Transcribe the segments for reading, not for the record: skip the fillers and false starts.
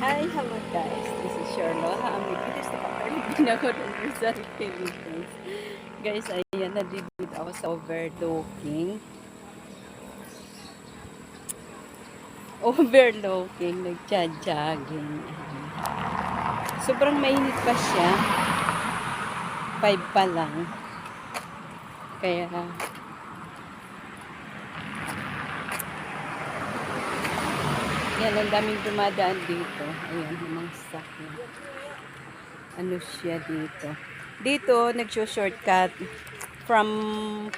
Hi, hello guys. This is Charlotte. Ang videos na papaligin ako ng Rizal, Philippines. Guys, ayan, nandito ako sa overlooking. Overlooking, nagja-jogging. Sobrang mainit pa siya. 5 pa lang. Kaya, yan, ang daming dumadaan dito. Ayan, mga sakyan. Ano siya dito. Dito, nag-shortcut from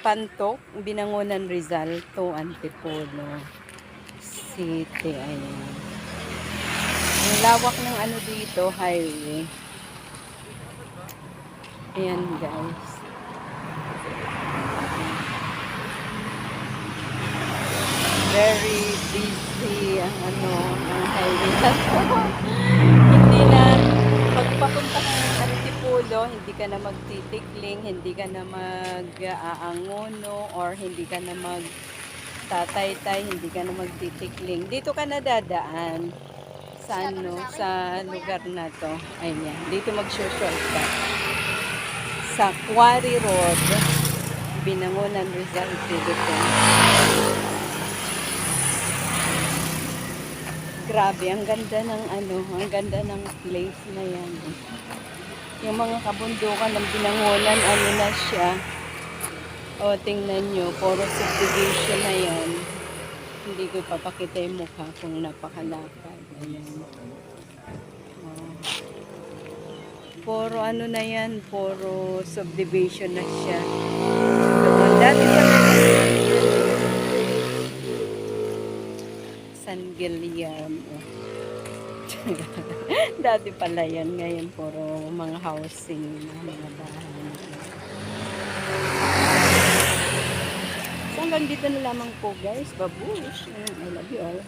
Pantok, Binangonan, Rizal to Antipolo City. Ayan. Ang lawak ng ano dito, highway. Ayan guys. Very busy ang ano, ang highway. Hindi na pagpapunta ka ng Antipolo, hindi ka na magtitikling, hindi ka na mag-aangono, or hindi ka na magtataytay, hindi ka na magtitikling. Dito ka na dadaan sa ano, sa lugar na to. Ayan, dito mag-shortcut sa Quarry Road, Binangonan, Rizal, Philippines. Grabe, ang ganda ng ano, ang ganda ng place na yan. Yung mga kabundukan ng Binangonan, ano na siya. O, tingnan nyo, puro subdivision na yan. Hindi ko papakita yung mukha kung napakalapad. Ayan. Puro ano na yan, puro subdivision na siya. Doon, dati pa na San Guillermo. Dati pala yan, ngayon puro mga housing na mga bahay. So hanggang dito na lamang po guys, babush. I love you all.